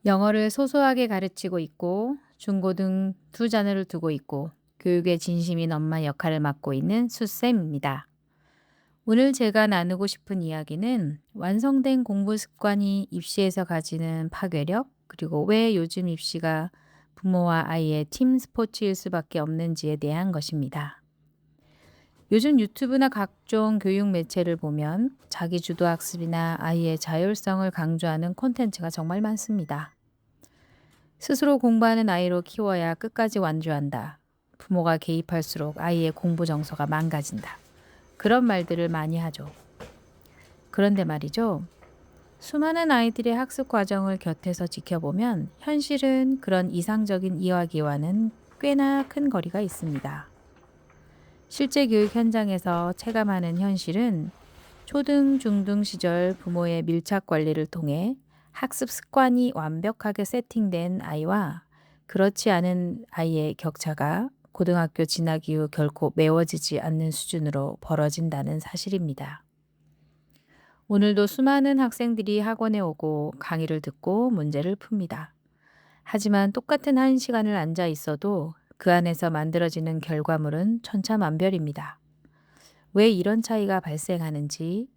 영어를 소소하게 가르치고 있고 중고등 두 자녀를 두고 있고 교육에 진심인 엄마 역할을 맡고 있는 수쌤입니다. 오늘 제가 나누고 싶은 이야기는 완성된 공부 습관이 입시에서 가지는 파괴력, 그리고 왜 요즘 입시가 부모와 아이의 팀 스포츠일 수밖에 없는지에 대한 것입니다. 요즘 유튜브나 각종 교육 매체를 보면 자기주도 학습이나 아이의 자율성을 강조하는 콘텐츠가 정말 많습니다. 스스로 공부하는 아이로 키워야 끝까지 완주한다. 부모가 개입할수록 아이의 공부 정서가 망가진다. 그런 말들을 많이 하죠. 그런데 말이죠. 수많은 아이들의 학습 과정을 곁에서 지켜보면 현실은 그런 이상적인 이야기와는 꽤나 큰 거리가 있습니다. 실제 교육 현장에서 체감하는 현실은 초등, 중등 시절 부모의 밀착 관리를 통해 학습 습관이 완벽하게 세팅된 아이와 그렇지 않은 아이의 격차가 고등학교 진학 이후 결코 메워지지 않는 수준으로 벌어진다는 사실입니다. 오늘도 수많은 학생들이 학원에 오고 강의를 듣고 문제를 풉니다. 하지만 똑같은 한 시간을 앉아 있어도 그 안에서 만들어지는 결과물은 천차만별입니다. 왜 이런 차이가 발생하는지,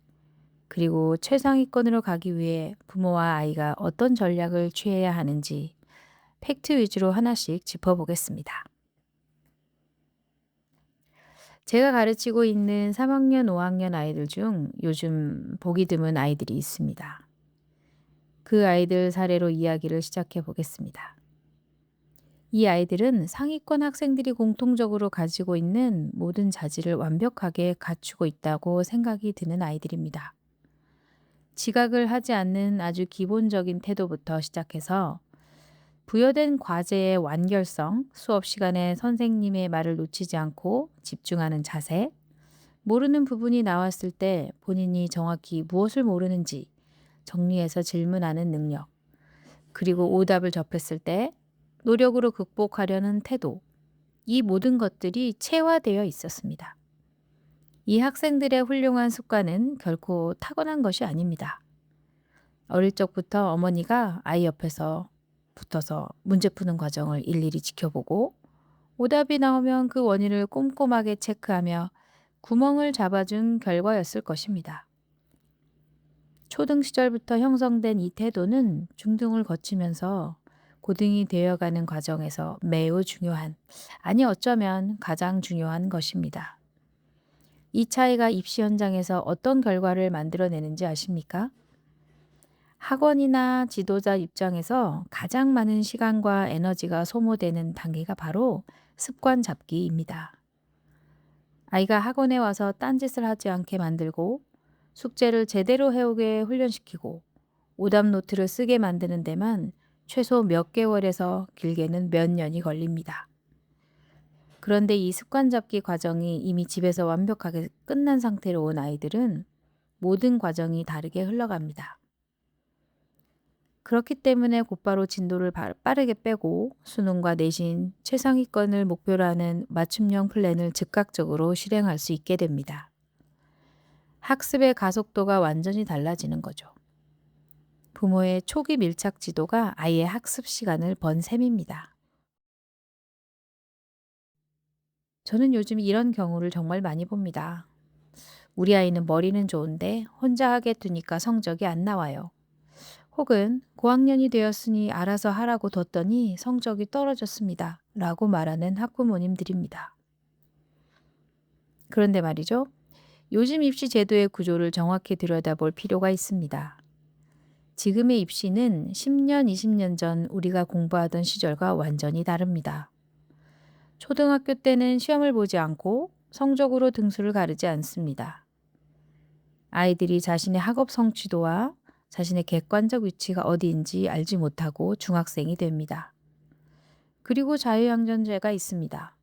그리고 최상위권으로 가기 위해 부모와 아이가 어떤 전략을 취해야 하는지 팩트 위주로 하나씩 짚어보겠습니다. 제가 가르치고 있는 3학년, 5학년 아이들 중 요즘 보기 드문 아이들이 있습니다. 그 아이들 사례로 이야기를 시작해 보겠습니다. 이 아이들은 상위권 학생들이 공통적으로 가지고 있는 모든 자질을 완벽하게 갖추고 있다고 생각이 드는 아이들입니다. 지각을 하지 않는 아주 기본적인 태도부터 시작해서 부여된 과제의 완결성, 수업 시간에 선생님의 말을 놓치지 않고 집중하는 자세, 모르는 부분이 나왔을 때 본인이 정확히 무엇을 모르는지 정리해서 질문하는 능력, 그리고 오답을 접했을 때 노력으로 극복하려는 태도, 이 모든 것들이 체화되어 있었습니다. 이 학생들의 훌륭한 습관은 결코 타고난 것이 아닙니다. 어릴 적부터 어머니가 아이 옆에서 붙어서 문제 푸는 과정을 일일이 지켜보고 오답이 나오면 그 원인을 꼼꼼하게 체크하며 구멍을 잡아준 결과였을 것입니다. 초등 시절부터 형성된 이 태도는 중등을 거치면서 고등이 되어가는 과정에서 매우 중요한, 아니 어쩌면 가장 중요한 것입니다. 이 차이가 입시 현장에서 어떤 결과를 만들어내는지 아십니까? 학원이나 지도자 입장에서 가장 많은 시간과 에너지가 소모되는 단계가 바로 습관 잡기입니다. 아이가 학원에 와서 딴짓을 하지 않게 만들고 숙제를 제대로 해오게 훈련시키고 오답 노트를 쓰게 만드는 데만 최소 몇 개월에서 길게는 몇 년이 걸립니다. 그런데 이 습관 잡기 과정이 이미 집에서 완벽하게 끝난 상태로 온 아이들은 모든 과정이 다르게 흘러갑니다. 그렇기 때문에 곧바로 진도를 빠르게 빼고 수능과 내신, 최상위권을 목표로 하는 맞춤형 플랜을 즉각적으로 실행할 수 있게 됩니다. 학습의 가속도가 완전히 달라지는 거죠. 부모의 초기 밀착 지도가 아이의 학습 시간을 번 셈입니다. 저는 요즘 이런 경우를 정말 많이 봅니다. 우리 아이는 머리는 좋은데 혼자 하게 두니까 성적이 안 나와요. 혹은 고학년이 되었으니 알아서 하라고 뒀더니 성적이 떨어졌습니다. 라고 말하는 학부모님들입니다. 그런데 말이죠. 요즘 입시 제도의 구조를 정확히 들여다볼 필요가 있습니다. 지금의 입시는 10년, 20년 전 우리가 공부하던 시절과 완전히 다릅니다. 초등학교 때는 시험을 보지 않고 성적으로 등수를 가르지 않습니다. 아이들이 자신의 학업 성취도와 자신의 객관적 위치가 어디인지 알지 못하고 중학생이 됩니다. 그리고 자유학년제가 있습니다.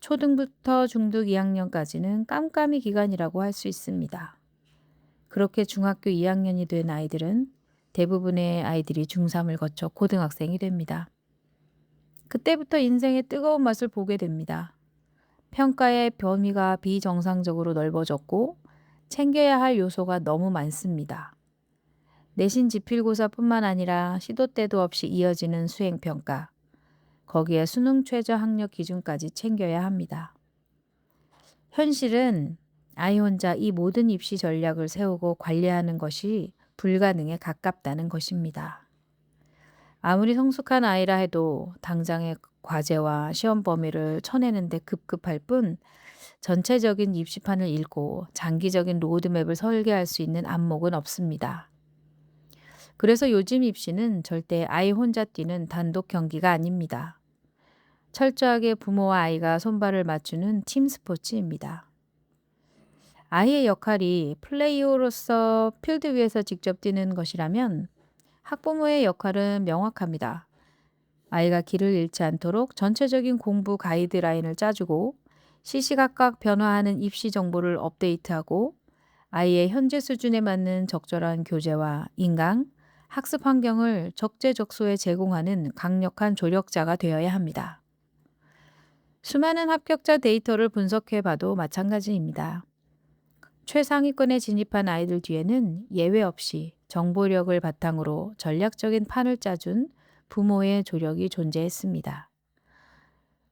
초등부터 중등 2학년까지는 깜깜이 기간이라고 할 수 있습니다. 그렇게 중학교 2학년이 된 아이들은 대부분의 아이들이 중3을 거쳐 고등학생이 됩니다. 그때부터 인생의 뜨거운 맛을 보게 됩니다. 평가의 범위가 비정상적으로 넓어졌고 챙겨야 할 요소가 너무 많습니다. 내신 지필고사뿐만 아니라 시도 때도 없이 이어지는 수행평가, 거기에 수능 최저 학력 기준까지 챙겨야 합니다. 현실은 아이 혼자 이 모든 입시 전략을 세우고 관리하는 것이 불가능에 가깝다는 것입니다. 아무리 성숙한 아이라 해도 당장의 과제와 시험 범위를 쳐내는데 급급할 뿐 전체적인 입시판을 읽고 장기적인 로드맵을 설계할 수 있는 안목은 없습니다. 그래서 요즘 입시는 절대 아이 혼자 뛰는 단독 경기가 아닙니다. 철저하게 부모와 아이가 손발을 맞추는 팀 스포츠입니다. 아이의 역할이 플레이어로서 필드 위에서 직접 뛰는 것이라면 학부모의 역할은 명확합니다. 아이가 길을 잃지 않도록 전체적인 공부 가이드라인을 짜주고 시시각각 변화하는 입시 정보를 업데이트하고 아이의 현재 수준에 맞는 적절한 교재와 인강, 학습 환경을 적재적소에 제공하는 강력한 조력자가 되어야 합니다. 수많은 합격자 데이터를 분석해 봐도 마찬가지입니다. 최상위권에 진입한 아이들 뒤에는 예외 없이 정보력을 바탕으로 전략적인 판을 짜준 부모의 조력이 존재했습니다.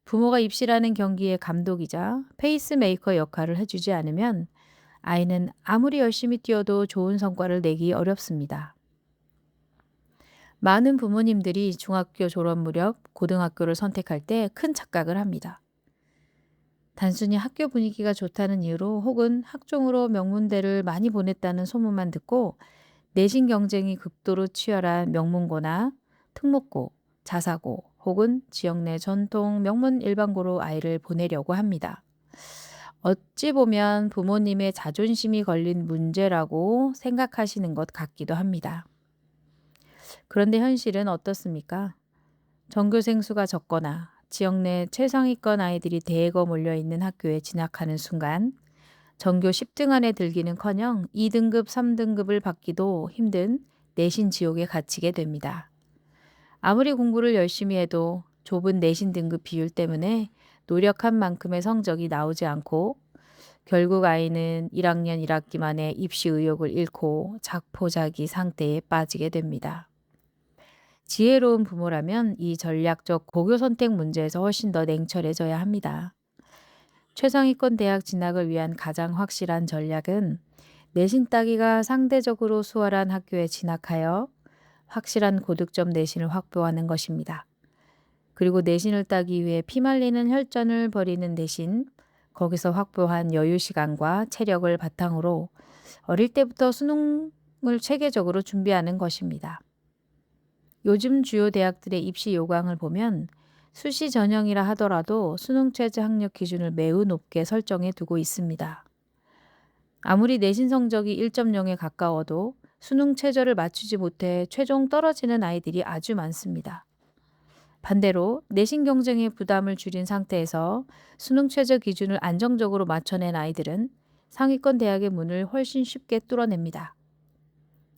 부모가 입시라는 경기의 감독이자 페이스메이커 역할을 해주지 않으면 아이는 아무리 열심히 뛰어도 좋은 성과를 내기 어렵습니다. 많은 부모님들이 중학교 졸업 무렵 고등학교를 선택할 때 큰 착각을 합니다. 단순히 학교 분위기가 좋다는 이유로 혹은 학종으로 명문대를 많이 보냈다는 소문만 듣고 내신 경쟁이 극도로 치열한 명문고나 특목고, 자사고 혹은 지역 내 전통 명문 일반고로 아이를 보내려고 합니다. 어찌 보면 부모님의 자존심이 걸린 문제라고 생각하시는 것 같기도 합니다. 그런데 현실은 어떻습니까? 전교생 수가 적거나 지역 내 최상위권 아이들이 대거 몰려있는 학교에 진학하는 순간 전교 10등 안에 들기는커녕 2등급, 3등급을 받기도 힘든 내신 지옥에 갇히게 됩니다. 아무리 공부를 열심히 해도 좁은 내신 등급 비율 때문에 노력한 만큼의 성적이 나오지 않고 결국 아이는 1학년 1학기 만에 입시 의욕을 잃고 자포자기 상태에 빠지게 됩니다. 지혜로운 부모라면 이 전략적 고교 선택 문제에서 훨씬 더 냉철해져야 합니다. 최상위권 대학 진학을 위한 가장 확실한 전략은 내신 따기가 상대적으로 수월한 학교에 진학하여 확실한 고득점 내신을 확보하는 것입니다. 그리고 내신을 따기 위해 피말리는 혈전을 벌이는 대신 거기서 확보한 여유 시간과 체력을 바탕으로 어릴 때부터 수능을 체계적으로 준비하는 것입니다. 요즘 주요 대학들의 입시 요강을 보면 수시 전형이라 하더라도 수능 최저 학력 기준을 매우 높게 설정해 두고 있습니다. 아무리 내신 성적이 1.0에 가까워도 수능 최저를 맞추지 못해 최종 떨어지는 아이들이 아주 많습니다. 반대로 내신 경쟁의 부담을 줄인 상태에서 수능 최저 기준을 안정적으로 맞춰낸 아이들은 상위권 대학의 문을 훨씬 쉽게 뚫어냅니다.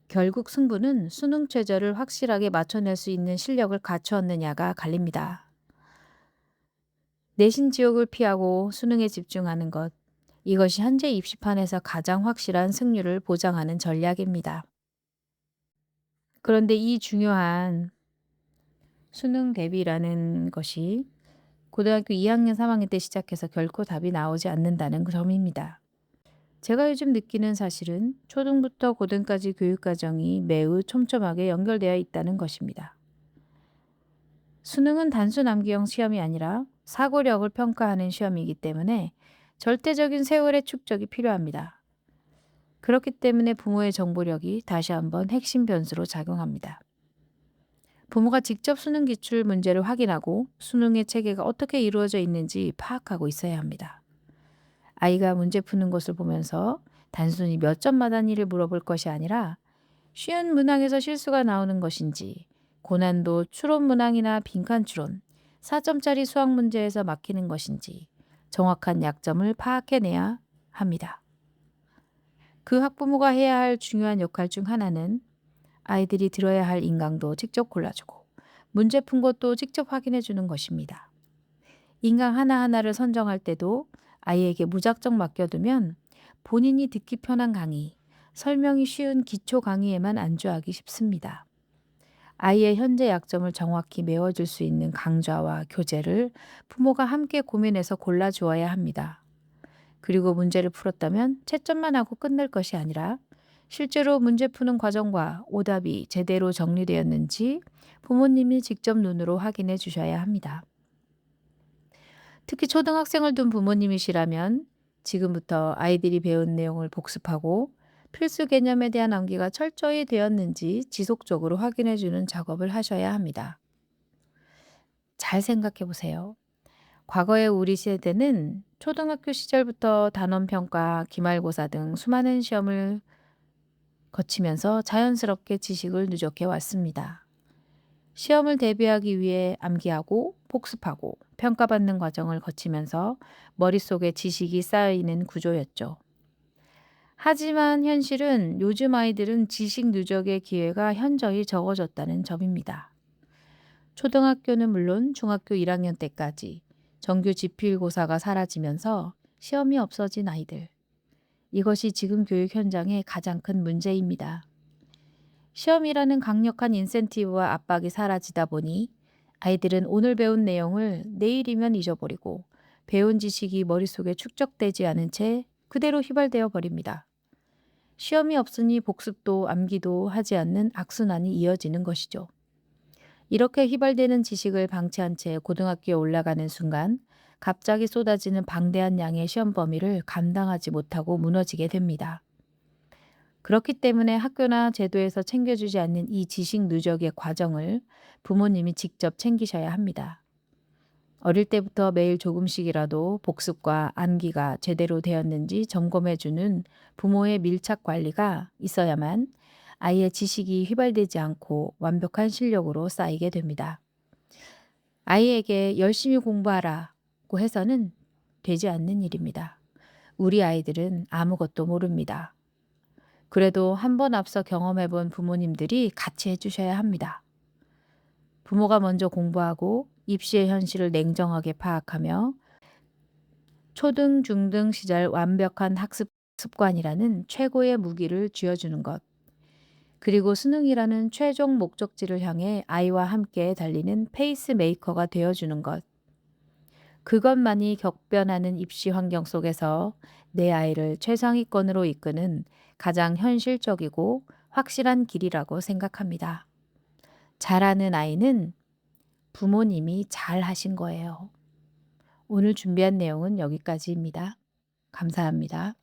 결국 승부는 수능 최저를 확실하게 맞춰낼 수 있는 실력을 갖추었느냐가 갈립니다. 내신 지옥을 피하고 수능에 집중하는 것, 이것이 현재 입시판에서 가장 확실한 승률을 보장하는 전략입니다. 그런데 이 중요한 수능 대비라는 것이 고등학교 2학년, 3학년 때 시작해서 결코 답이 나오지 않는다는 점입니다. 제가 요즘 느끼는 사실은 초등부터 고등까지 교육과정이 매우 촘촘하게 연결되어 있다는 것입니다. 수능은 단순 암기형 시험이 아니라 사고력을 평가하는 시험이기 때문에 절대적인 세월의 축적이 필요합니다. 그렇기 때문에 부모의 정보력이 다시 한번 핵심 변수로 작용합니다. 부모가 직접 수능 기출 문제를 확인하고 수능의 체계가 어떻게 이루어져 있는지 파악하고 있어야 합니다. 아이가 문제 푸는 것을 보면서 단순히 몇 점 맞았니를 물어볼 것이 아니라 쉬운 문항에서 실수가 나오는 것인지 고난도 추론 문항이나 빈칸 추론, 4점짜리 수학 문제에서 막히는 것인지 정확한 약점을 파악해내야 합니다. 그 학부모가 해야 할 중요한 역할 중 하나는 아이들이 들어야 할 인강도 직접 골라주고 문제 푼 것도 직접 확인해 주는 것입니다. 인강 하나하나를 선정할 때도 아이에게 무작정 맡겨두면 본인이 듣기 편한 강의, 설명이 쉬운 기초 강의에만 안주하기 쉽습니다. 아이의 현재 약점을 정확히 메워줄 수 있는 강좌와 교재를 부모가 함께 고민해서 골라주어야 합니다. 그리고 문제를 풀었다면 채점만 하고 끝낼 것이 아니라 실제로 문제 푸는 과정과 오답이 제대로 정리되었는지 부모님이 직접 눈으로 확인해 주셔야 합니다. 특히 초등학생을 둔 부모님이시라면 지금부터 아이들이 배운 내용을 복습하고 필수 개념에 대한 암기가 철저히 되었는지 지속적으로 확인해 주는 작업을 하셔야 합니다. 잘 생각해 보세요. 과거의 우리 세대는 초등학교 시절부터 단원평가, 기말고사 등 수많은 시험을 거치면서 자연스럽게 지식을 누적해 왔습니다. 시험을 대비하기 위해 암기하고 복습하고 평가받는 과정을 거치면서 머릿속에 지식이 쌓이는 구조였죠. 하지만 현실은 요즘 아이들은 지식 누적의 기회가 현저히 적어졌다는 점입니다. 초등학교는 물론 중학교 1학년 때까지 정규 지필고사가 사라지면서 시험이 없어진 아이들. 이것이 지금 교육 현장의 가장 큰 문제입니다. 시험이라는 강력한 인센티브와 압박이 사라지다 보니 아이들은 오늘 배운 내용을 내일이면 잊어버리고 배운 지식이 머릿속에 축적되지 않은 채 그대로 휘발되어 버립니다. 시험이 없으니 복습도 암기도 하지 않는 악순환이 이어지는 것이죠. 이렇게 휘발되는 지식을 방치한 채 고등학교에 올라가는 순간 갑자기 쏟아지는 방대한 양의 시험 범위를 감당하지 못하고 무너지게 됩니다. 그렇기 때문에 학교나 제도에서 챙겨주지 않는 이 지식 누적의 과정을 부모님이 직접 챙기셔야 합니다. 어릴 때부터 매일 조금씩이라도 복습과 암기가 제대로 되었는지 점검해주는 부모의 밀착 관리가 있어야만 아이의 지식이 휘발되지 않고 완벽한 실력으로 쌓이게 됩니다. 아이에게 열심히 공부하라고 해서는 되지 않는 일입니다. 우리 아이들은 아무것도 모릅니다. 그래도 한 번 앞서 경험해본 부모님들이 같이 해주셔야 합니다. 부모가 먼저 공부하고 입시의 현실을 냉정하게 파악하며 초등, 중등 시절 완벽한 학습 습관이라는 최고의 무기를 쥐어주는 것. 그리고 수능이라는 최종 목적지를 향해 아이와 함께 달리는 페이스메이커가 되어주는 것. 그것만이 격변하는 입시 환경 속에서 내 아이를 최상위권으로 이끄는 가장 현실적이고 확실한 길이라고 생각합니다. 잘하는 아이는 부모님이 잘 하신 거예요. 오늘 준비한 내용은 여기까지입니다. 감사합니다.